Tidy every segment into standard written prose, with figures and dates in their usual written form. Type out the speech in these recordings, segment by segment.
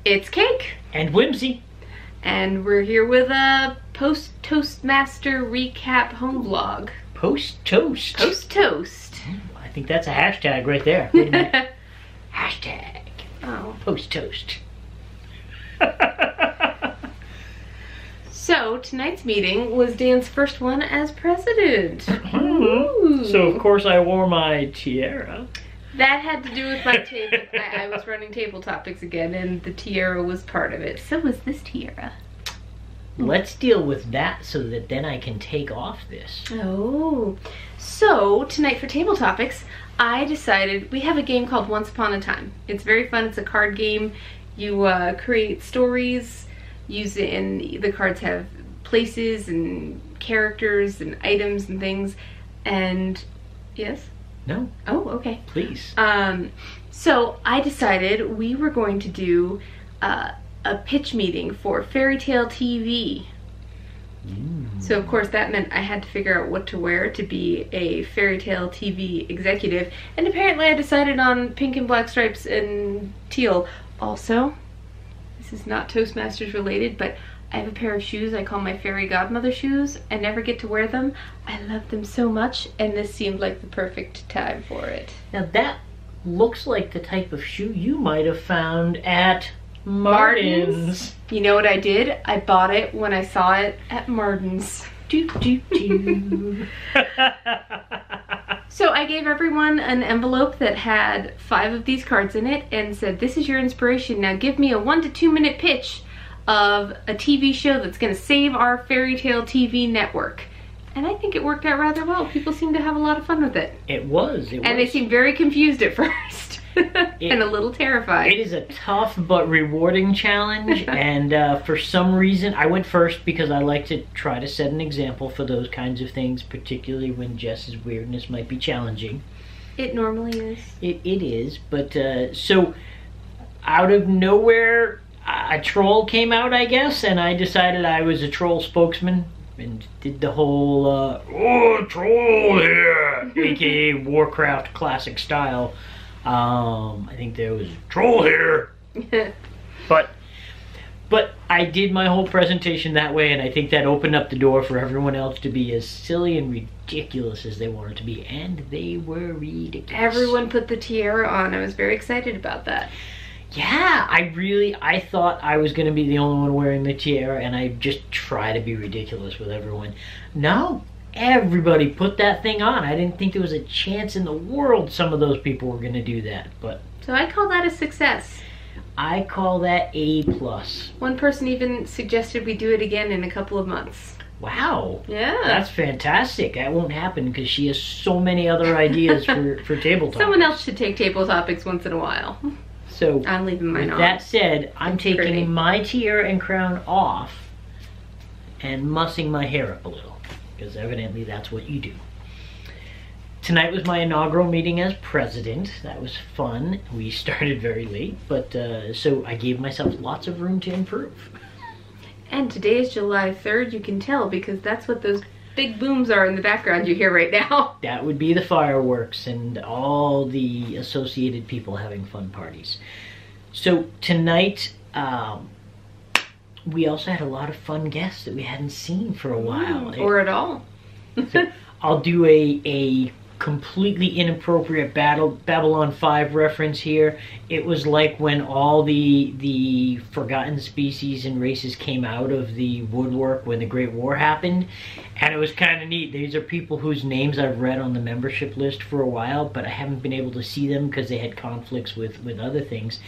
It's Cake. And Whimsy. And we're here with a post-Toastmaster recap home vlog. Post-toast. Post-toast. I think that's a hashtag right there. Wait a minute. Hashtag. Oh. Post-toast. So, tonight's meeting was Dan's first one as president. So, of course, I wore my tiara. That had to do with my table. I was running table topics again, and the tiara was part of it. So was this tiara. Let's deal with that so that then I can take off this. Oh. So, tonight for table topics, I decided we have a game called Once Upon a Time. It's very fun. It's a card game. You create stories, use it, and the cards have places and characters and items and things. And, yes? No. Oh, okay. Please. So I decided we were going to do a pitch meeting for Fairy Tale TV. So of course that meant I had to figure out what to wear to be a Fairy Tale TV executive, and apparently I decided on pink and black stripes and teal. Also, this is not Toastmasters related, but I have a pair of shoes I call my fairy godmother shoes. I never get to wear them. I love them so much, and this seemed like the perfect time for it. Now that looks like the type of shoe you might have found at Martin's. You know what I did? I bought it when I saw it at Martin's. Doo, doo, doo. So I gave everyone an envelope that had 5 of these cards in it and said, this is your inspiration. Now give me a 1 to 2 minute pitch of a TV show that's going to save our Fairy Tale TV network. And I think it worked out rather well. People seem to have a lot of fun with it. It was. And they seemed very confused at first. And a little terrified. It is a tough but rewarding challenge. And for some reason, I went first because I like to try to set an example for those kinds of things, particularly when Jess's weirdness might be challenging. It normally is. It is. But so out of nowhere, a troll came out, I guess, and I decided I was a troll spokesman and did the whole, oh, troll here, aka Warcraft classic style. I think there was a troll here. but I did my whole presentation that way, and I think that opened up the door for everyone else to be as silly and ridiculous as they wanted to be, and they were ridiculous. Everyone put the tiara on. I was very excited about that. Yeah, I thought I was going to be the only one wearing the tiara, and I just try to be ridiculous with everyone. No, everybody put that thing on. I didn't think there was a chance in the world some of those people were going to do that, but... So I call that a success. I call that A+. One person even suggested we do it again in a couple of months. Wow. Yeah. That's fantastic. That won't happen because she has so many other ideas for table topics. Someone else should take table topics once in a while. So, I'm leaving mine on. With that said, I'm taking my tiara and crown off and mussing my hair up a little, because evidently that's what you do. Tonight was my inaugural meeting as president. That was fun. We started very late, but so I gave myself lots of room to improve. And today is July 3rd, you can tell, because that's what those big booms are in the background you hear right now. That would be the fireworks and all the associated people having fun parties. So tonight, we also had a lot of fun guests that we hadn't seen for a while. Or at all. So I'll do a completely inappropriate Babylon 5 reference here. It was like when all the forgotten species and races came out of the woodwork when the Great War happened, and it was kind of neat. These are people whose names I've read on the membership list for a while, but I haven't been able to see them because they had conflicts with other things,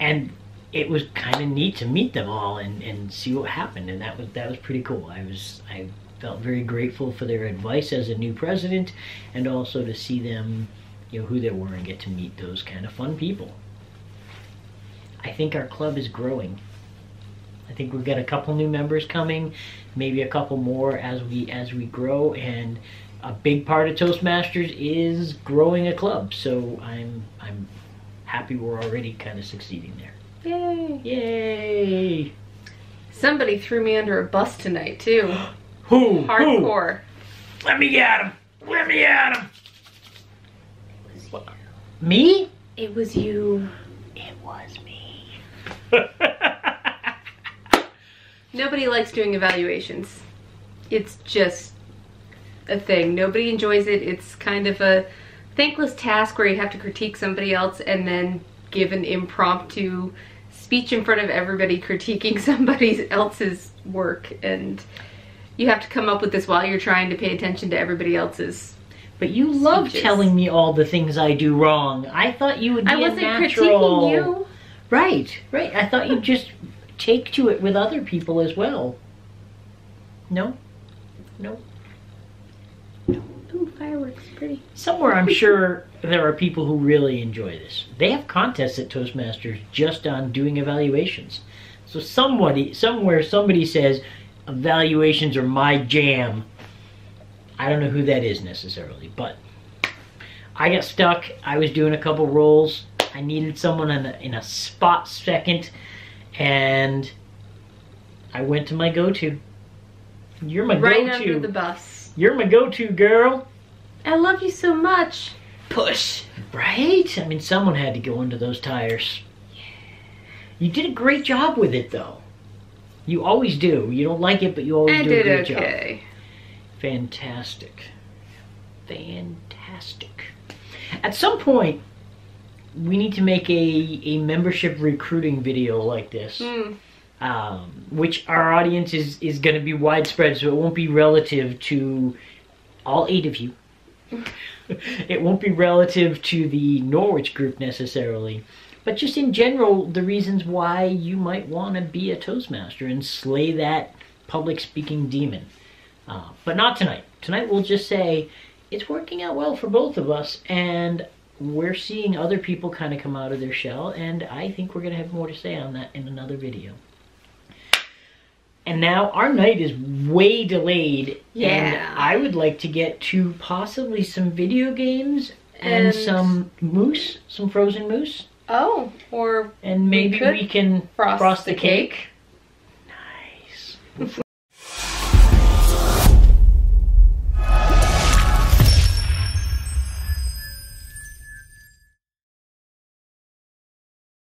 and it was kind of neat to meet them all and see what happened, and that was pretty cool. I felt very grateful for their advice as a new president, and also to see them, you know, who they were and get to meet those kind of fun people. I think our club is growing. I think we've got a couple new members coming, maybe a couple more as we grow, and a big part of Toastmasters is growing a club. So I'm happy we're already kind of succeeding there. Yay! Yay! Somebody threw me under a bus tonight too. Who? Hardcore. Who? Let me at him. Let me at him. Me? It was you. It was me. Nobody likes doing evaluations. It's just a thing. Nobody enjoys it. It's kind of a thankless task where you have to critique somebody else and then give an impromptu speech in front of everybody critiquing somebody else's work, and you have to come up with this while you're trying to pay attention to everybody else's. But you love telling me all the things I do wrong. I thought you would be I wasn't a natural... critiquing you. Right. I thought you'd just take to it with other people as well. No? Ooh, fireworks, pretty. Somewhere I'm sure there are people who really enjoy this. They have contests at Toastmasters just on doing evaluations. So somewhere somebody says, evaluations are my jam. I don't know who that is necessarily, but I got stuck. I was doing a couple rolls. I needed someone in a spot second, and I went to my go-to. You're my right go-to. Right under the bus. You're my go-to, girl. I love you so much. Push. Right? I mean, someone had to go under those tires. Yeah. You did a great job with it, though. You always do. You don't like it, but you always do a great job. Fantastic. At some point, we need to make a membership recruiting video like this. Which our audience is going to be widespread, so it won't be relative to all 8 of you. It won't be relative to the Norwich group necessarily, but just in general, the reasons why you might want to be a Toastmaster and slay that public speaking demon. But not tonight. Tonight we'll just say it's working out well for both of us, and we're seeing other people kind of come out of their shell, and I think we're going to have more to say on that in another video. And now our night is way delayed, and I would like to get to possibly some video games and some mousse, some frozen mousse. Oh, or and maybe we can frost the cake. Nice.